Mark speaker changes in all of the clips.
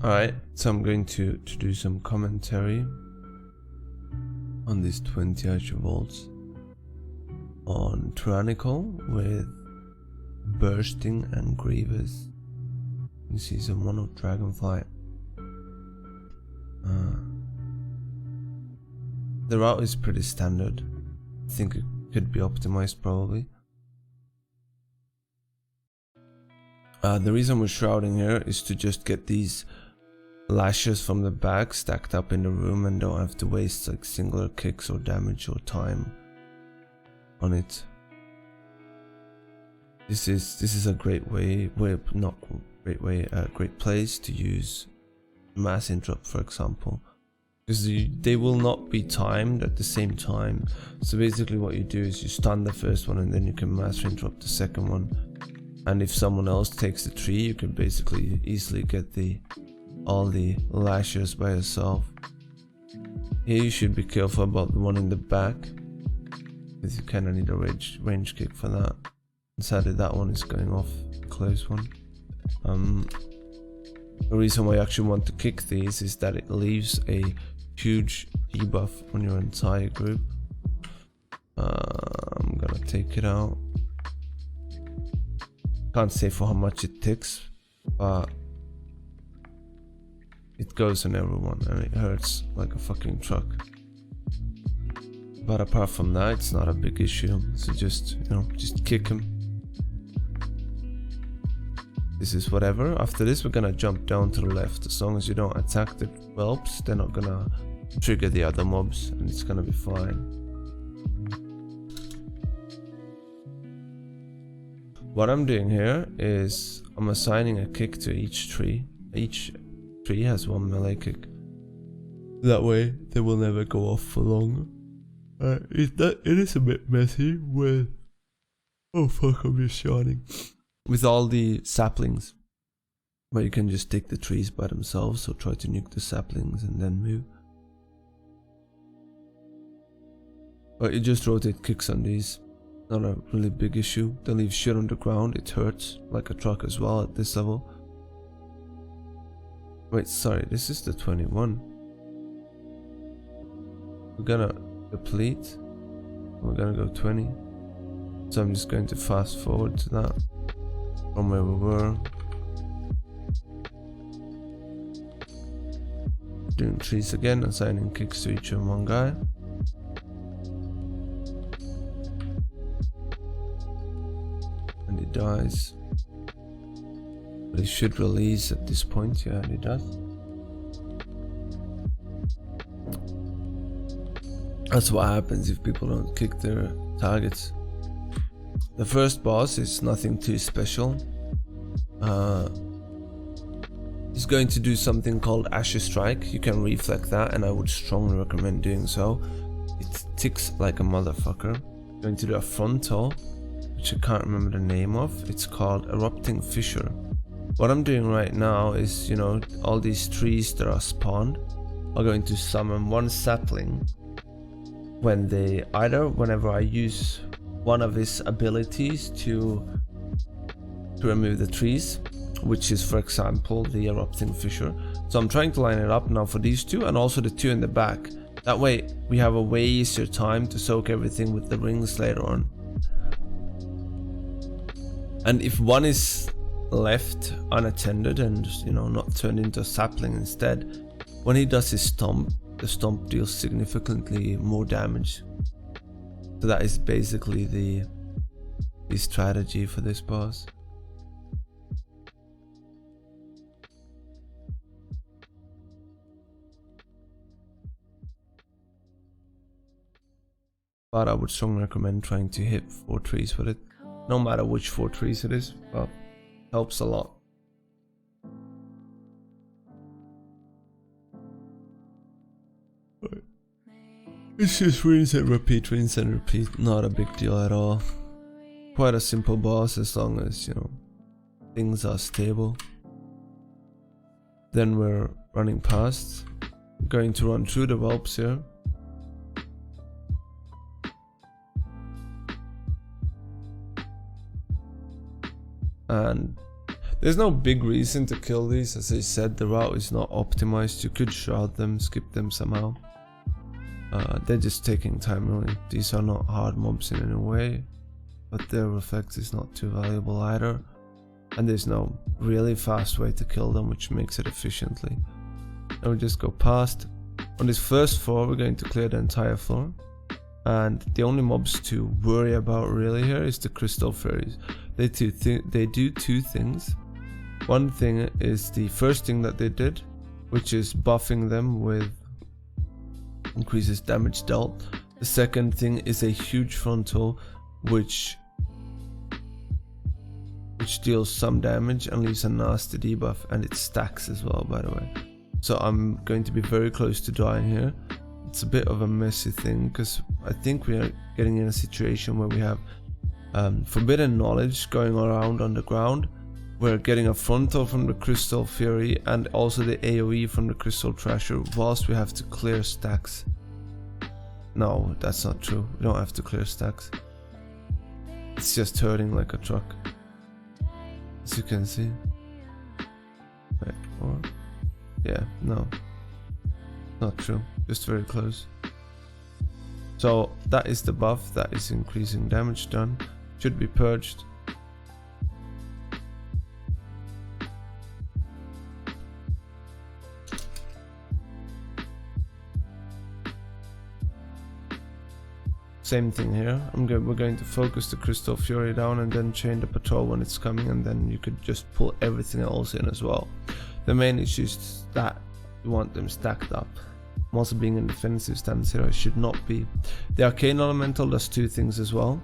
Speaker 1: Alright, so I'm going to do some commentary on these 20 Azure Vaults on Tyrannical with Bursting and Grievous. You see some one of Dragonflight. The route is pretty standard. I think it could be optimized probably. The reason we're shrouding here is to just get these lashes from the back stacked up in the room and don't have to waste like singular kicks or damage or time on it. This is a great great place to use mass interrupt, for example, because they will not be timed at the same time. So basically what you do is you stun the first one and then you can mass interrupt the second one, and if someone else takes the tree you can basically easily get all the lashes by yourself. Here you should be careful about the one in the back, because you kind of need a range kick for that. And sadly that one is going off, close one. The reason why I actually want to kick these is that it leaves a huge debuff on your entire group. I'm gonna take it out. Can't say for how much it ticks, but it goes on everyone and it hurts like a fucking truck. But apart from that, it's not a big issue. So just, just kick him. This is whatever. After this, we're gonna jump down to the left. As long as you don't attack the whelps, they're not gonna trigger the other mobs, and it's gonna be fine. What I'm doing here is I'm assigning a kick to each tree. Each tree has one melee kick. That way, they will never go off for long. It is a bit messy with... Oh fuck, I'm just yawning. With all the saplings, where you can just take the trees by themselves, so try to nuke the saplings and then move. But you just rotate kicks on these, not a really big issue. They leave shit on the ground, it hurts like a truck as well at this level. Wait, sorry, this is the 21. We're gonna deplete, we're gonna go 20. So I'm just going to fast forward to that. From where we were. Doing trees again, assigning kicks to each and one guy. And he dies. But he should release at this point, yeah, and he does. That's what happens if people don't kick their targets. The first boss is nothing too special. He's going to do something called Azure Strike. You can reflect that, and I would strongly recommend doing so. It ticks like a motherfucker. Going to do a frontal, which I can't remember the name of. It's called Erupting Fissure. What I'm doing right now is, all these trees that are spawned are going to summon one sapling when they whenever I use one of his abilities to remove the trees, which is, for example, the Erupting Fissure. So I'm trying to line it up now for these two and also the two in the back. That way we have a way easier time to soak everything with the rings later on. And if one is left unattended and not turned into a sapling instead, when he does his stomp, the stomp deals significantly more damage. So that is basically the strategy for this boss. But I would strongly recommend trying to hit 4 trees with it. No matter which 4 trees it is, but helps a lot. It's just rinse and repeat, not a big deal at all. Quite a simple boss as long as, things are stable. Then we're running past. Going to run through the whelps here. And There's no big reason to kill these. As I said, the route is not optimized. You could shroud them, skip them somehow. They're just taking time really. These are not hard mobs in any way, but their reflect is not too valuable either. And there's no really fast way to kill them, which makes it efficiently. And we just go past. On this first floor, we're going to clear the entire floor. And the only mobs to worry about really here is the crystal fairies. They do two things. One thing is the first thing that they did, which is buffing them with increases damage dealt. The second thing is a huge frontal, which deals some damage and leaves a nasty debuff, and it stacks as well, by the way. So I'm going to be very close to dying here. It's a bit of a messy thing because I think we are getting in a situation where we have forbidden knowledge going around on the ground. We're getting a frontal from the Crystal Fury and also the AoE from the Crystal Thrasher, whilst we have to clear stacks. No, that's not true. We don't have to clear stacks. It's just hurting like a truck, as you can see. Wait, or yeah, no, not true. Just very close. So that is the buff. That is increasing damage done. Should be purged. Same thing here. We're going to focus the Crystal Fury down and then chain the patrol when it's coming, and then you could just pull everything else in as well. The main issue is that you want them stacked up. I'm also being in defensive stance here. I should not be. The Arcane Elemental does two things as well.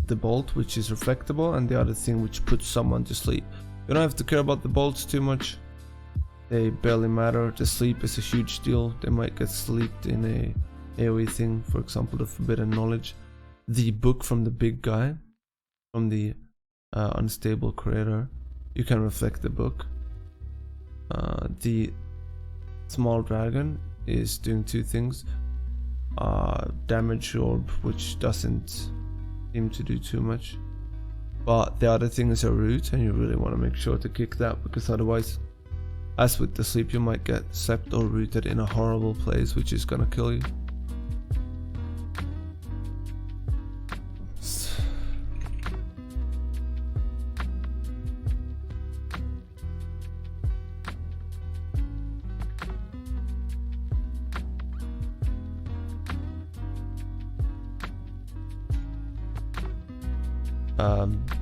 Speaker 1: The Bolt, which is reflectable, and the other thing which puts someone to sleep. You don't have to care about the bolts too much. They barely matter. The sleep is a huge deal. They might get sleeped in a AoE thing, for example the Forbidden Knowledge. The book from the big guy, from the unstable creator, you can reflect the book. The small dragon is doing two things. Damage orb, which doesn't seem to do too much, but the other thing is a root, and you really want to make sure to kick that, because otherwise, as with the sleep, you might get sept or rooted in a horrible place, which is gonna kill you.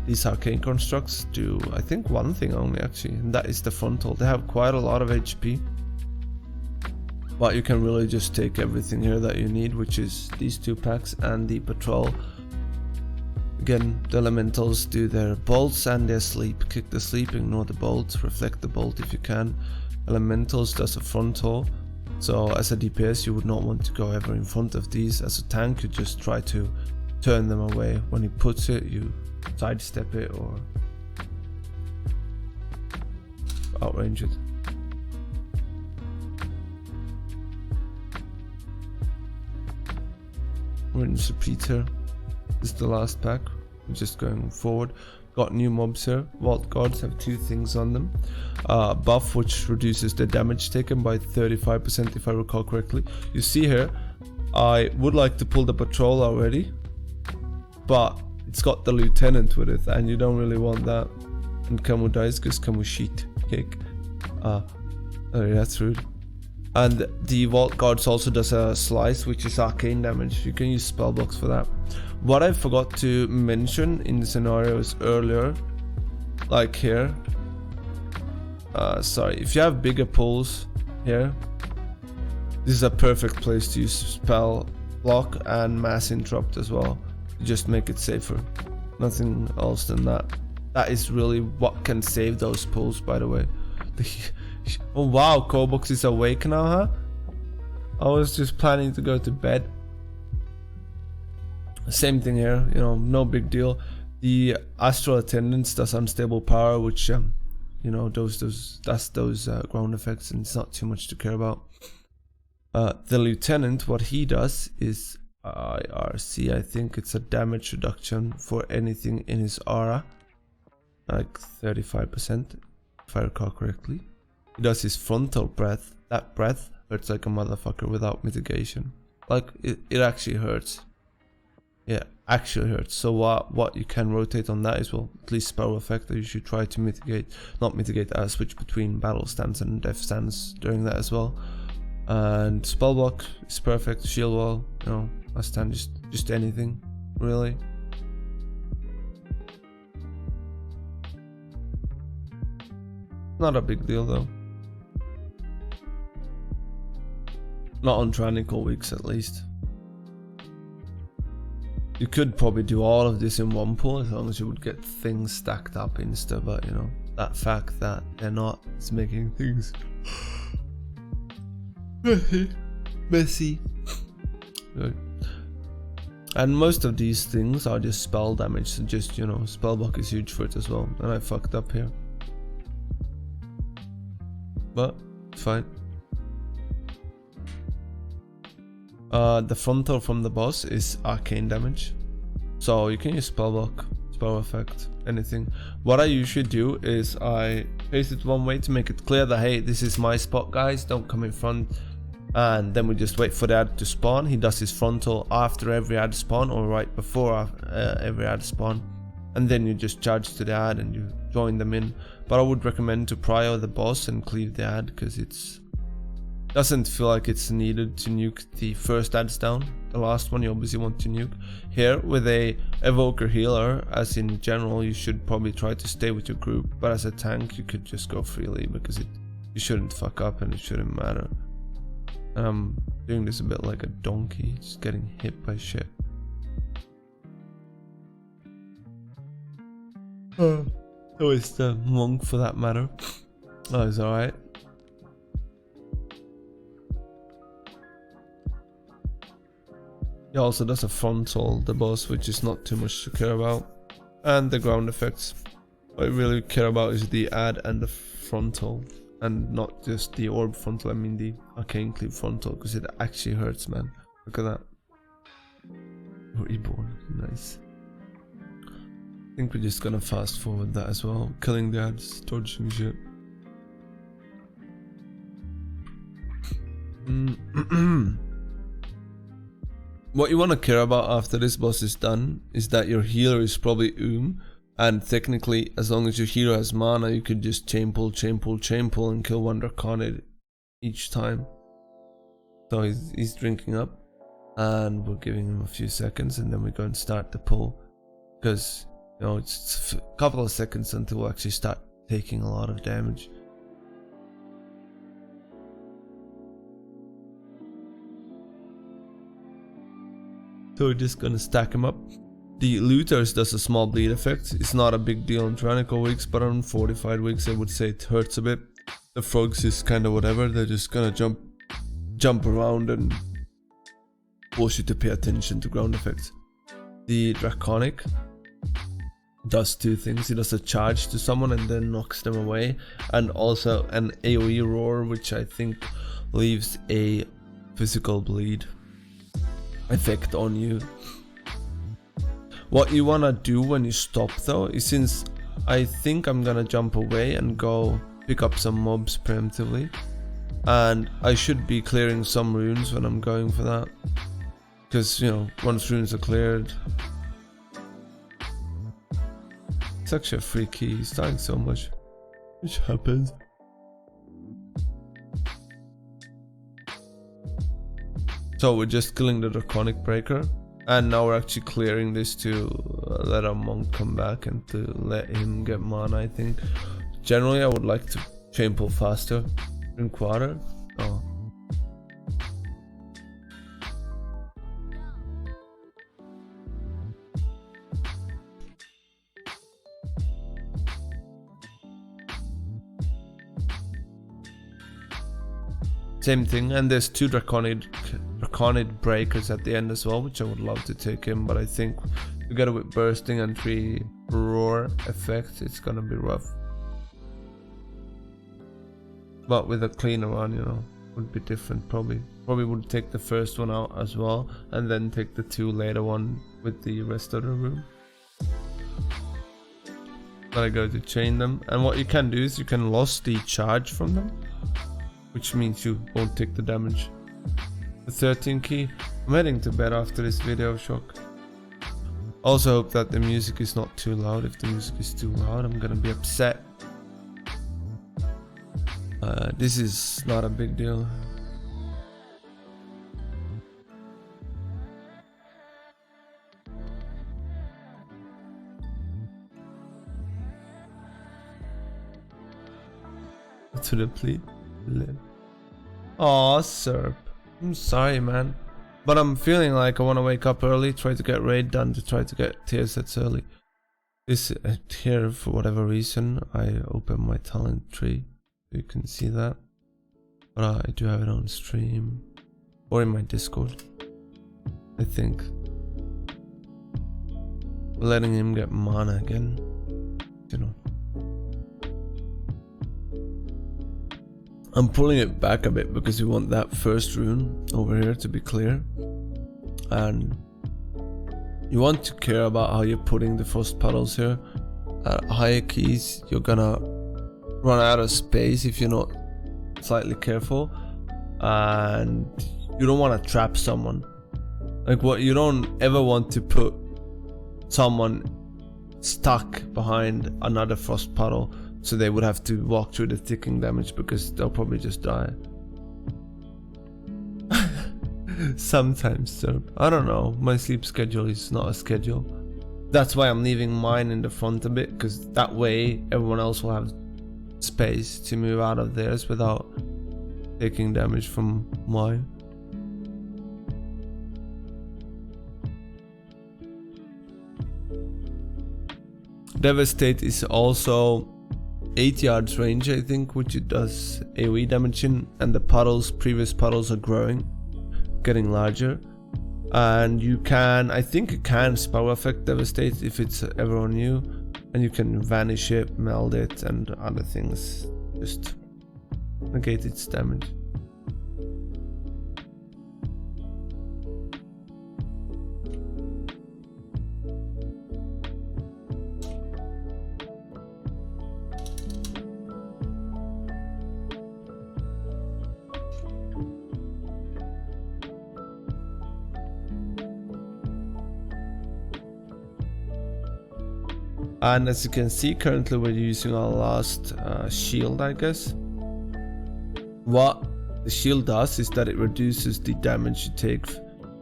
Speaker 1: These arcane constructs do, I think, one thing only actually, and that is the frontal. They have quite a lot of HP, but you can really just take everything here that you need, which is these two packs and the patrol. Again, the elementals do their bolts and their sleep. Kick the sleep, ignore the bolt, reflect the bolt if you can. Elementals does a frontal, so as a DPS you would not want to go ever in front of these. As a tank you just try to turn them away. When he puts it, you sidestep it or outrange it. Rinse Repeater is the last pack. We're just going forward. Got new mobs here. Vault Guards have two things on them. Buff, which reduces the damage taken by 35% if I recall correctly. You see here, I would like to pull the patrol already, but it's got the lieutenant with it, and you don't really want that. And Camu dies because Camu sheet kick. Oh, that's rude. And the Vault Guards also does a slice, which is arcane damage. You can use spell blocks for that. What I forgot to mention in the scenarios earlier, like here, sorry, if you have bigger pulls here, this is a perfect place to use spell block and mass interrupt as well. Just make it safer. Nothing else than that. That is really what can save those pulls, by the way. Oh wow, Kobox is awake now, huh? I was just planning to go to bed. Same thing here, you know, no big deal. The Astral Attendance does unstable power, which you know, does those ground effects, and it's not too much to care about. The Lieutenant, what he does is IRC, I think it's a damage reduction for anything in his aura, like 35%. if I recall correctly. He does his frontal breath. That breath hurts like a motherfucker without mitigation. Like, it actually hurts. Yeah, actually hurts. So what you can rotate on that is, well, at least spell effect that you should try to mitigate. Not mitigate, switch between battle stance and death stance during that as well. And spell block is perfect. Shield wall, you know, last time just anything, really. Not a big deal though. Not on tyrannical weeks at least. You could probably do all of this in one pull as long as you would get things stacked up insta, but you know, that fact that they're not is making things messy. Good. And most of these things are just spell damage, so just, you know, spellbook is huge for it as well. And I fucked up here. But it's fine. The frontal from the boss is arcane damage, so you can use spellbook, spell effect, anything. What I usually do is I place it one way to make it clear that, hey, this is my spot, guys, don't come in front. And then we just wait for the ad to spawn. He does his frontal after every ad spawn, or right before every ad spawn, and then you just charge to the ad and you join them in. But I would recommend to prior the boss and cleave the ad, because it's doesn't feel like it's needed to nuke the first ads down. The last one you obviously want to nuke. Here with a evoker healer, as in general, you should probably try to stay with your group, but as a tank you could just go freely, because you shouldn't fuck up and it shouldn't matter. And I'm doing this a bit like a donkey, just getting hit by shit. So is the monk for that matter. Oh, it's alright. He also does a frontal, the boss, which is not too much to care about. And the ground effects. What I really care about is the ad and the frontal. And not just the orb frontal, I mean the arcane cleave frontal, because it actually hurts, man. Look at that. Reborn, nice. I think we're just gonna fast forward that as well. Killing the ads, dodging shit. What you want to care about after this boss is done is that your healer is probably and technically, as long as your hero has mana, you could just chain pull and kill one Draconid each time. So he's drinking up, and we're giving him a few seconds, and then we're going to start the pull, because you know it's a couple of seconds until we actually start taking a lot of damage. So we're just gonna stack him up. The looters does a small bleed effect. It's not a big deal on tyrannical weeks, but on fortified weeks I would say it hurts a bit. The frogs is kind of whatever, they're just gonna jump around and force you to pay attention to ground effects. The draconic does two things. He does a charge to someone and then knocks them away, and also an AoE roar, which I think leaves a physical bleed effect on you. What you wanna do when you stop though is, since I think I'm gonna jump away and go pick up some mobs preemptively, and I should be clearing some runes when I'm going for that, because you know, once runes are cleared, it's actually a free key. He's dying so much, which happens. So we're just killing the draconic breaker, and now we're actually clearing this to let our monk come back and to let him get mana. I think generally I would like to chain pull faster. Drink water. Oh. Same thing, and there's two Draconid breakers at the end as well, which I would love to take in, but I think together with bursting and 3 roar effect, it's gonna be rough. But with a cleaner one, you know, would be different probably. Probably would take the first one out as well, and then take the 2 later one with the rest of the room. But I go to chain them, and what you can do is you can lose the charge from them, which means you won't take the damage. The 13 key. I'm heading to bed after this video, Shock. Also hope that the music is not too loud. If the music is too loud, I'm gonna be upset. This is not a big deal. To the plea. Aw, Serp. I'm sorry, man. But I'm feeling like I want to wake up early, try to get raid done, to try to get tier sets early. This here, for whatever reason, I open my talent tree. You can see that. But I do have it on stream. Or in my Discord. I think. Letting him get mana again. You know. I'm pulling it back a bit because we want that first rune over here to be clear. And you want to care about how you're putting the frost puddles here. At higher keys, you're gonna run out of space if you're not slightly careful. And you don't want to trap someone. Like, what you don't ever want to put someone stuck behind another frost puddle. So they would have to walk through the ticking damage because they'll probably just die. Sometimes, sir. I don't know. My sleep schedule is not a schedule. That's why I'm leaving mine in the front a bit, because that way everyone else will have space to move out of theirs without taking damage from mine. Devastate is also 8 yards range, I think, which it does AoE damage in, and the puddles, previous puddles are growing, getting larger. And you can, I think you can spell effect Devastate if it's ever on you, and you can vanish it, meld it, and other things, just negate its damage. And as you can see, currently we're using our last shield, I guess. What the shield does is that it reduces the damage you take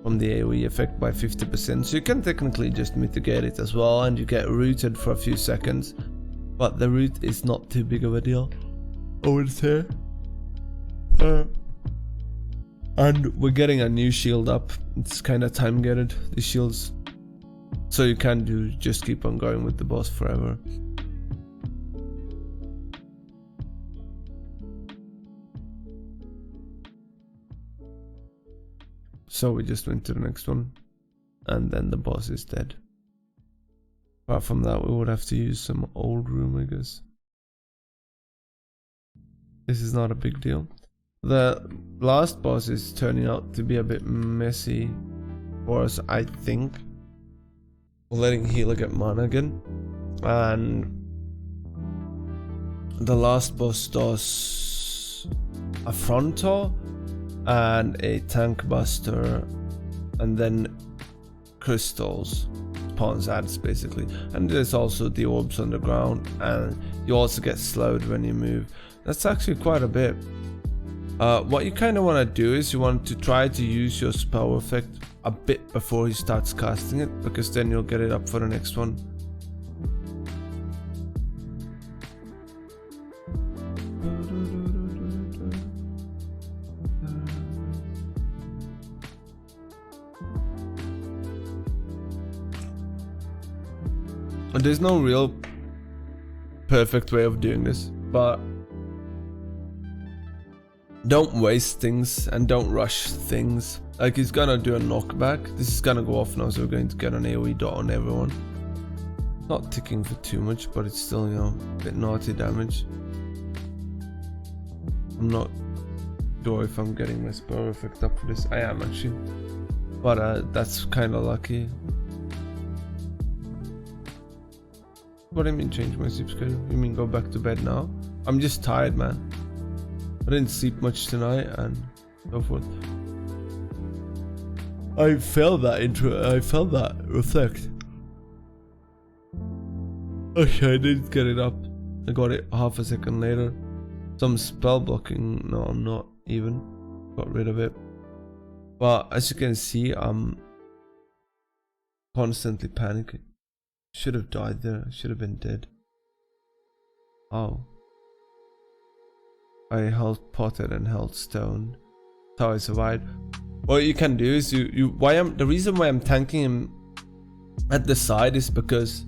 Speaker 1: from the AoE effect by 50%. So you can technically just mitigate it as well, and you get rooted for a few seconds. But the root is not too big of a deal, I would say. And we're getting a new shield up. It's kind of time gated, the shields. So you can just keep on going with the boss forever. So we just went to the next one, and then the boss is dead. Apart from that, we would have to use some old room, I guess. This is not a big deal. The last boss is turning out to be a bit messy for us, I think. We're letting healer get mana again, and the last boss does a frontal and a tank buster, and then crystals, spawns ads basically, and there's also the orbs on the ground, and you also get slowed when you move. That's actually quite a bit. What you kind of want to do is you want to try to use your spell effect a bit before he starts casting it, because then you'll get it up for the next one. There's no real perfect way of doing this, but don't waste things and don't rush things. Like, he's gonna do a knockback. This is gonna go off now, so we're going to get an AoE dot on everyone. Not ticking for too much, but it's still, you know, a bit naughty damage. I'm not sure if I'm getting my spell effect up for this. I am actually, but that's kind of lucky. What do you mean change my sleep schedule? You mean go back to bed now? I'm just tired, man. I didn't sleep much tonight and so forth. I felt that reflect. Okay, I didn't get it up. I got it half a second later. Some spell blocking. No, I'm not even. Got rid of it. But as you can see, I'm constantly panicking. Should have died there. Should have been dead. Oh. I held potted and held stone. That's how I survived. What you can do is the reason why I'm tanking him at the side is because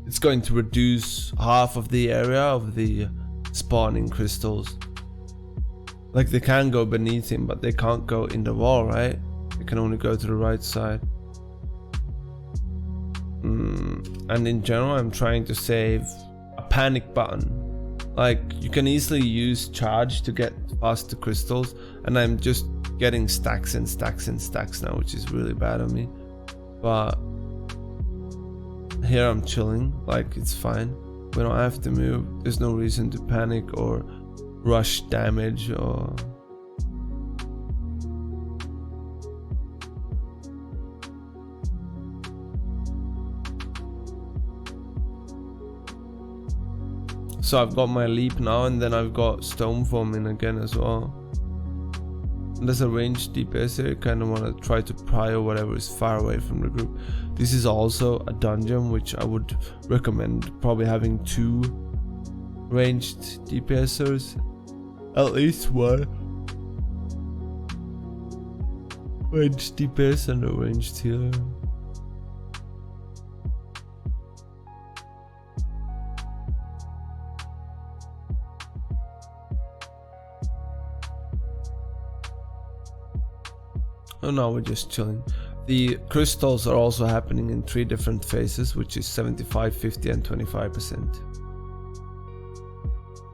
Speaker 1: it's going to reduce half of the area of the spawning crystals. Like they can go beneath him, but they can't go in the wall, right? They can only go to the right side. And in general, I'm trying to save a panic button. Like you can easily use charge to get past the crystals, and I'm just getting stacks and stacks and stacks now, which is really bad on me. But here I'm chilling, like it's fine. We don't have to move. There's no reason to panic or rush damage or... So I've got my leap now, and then I've got stone forming again as well. And there's a ranged DPS here. You kind of want to try to pry or whatever is far away from the group. This is also a dungeon, which I would recommend probably having 2 ranged DPSers. At least one ranged DPS and a ranged healer. Oh no, we're just chilling. The crystals are also happening in 3 different phases, which is 75, 50 and 25%.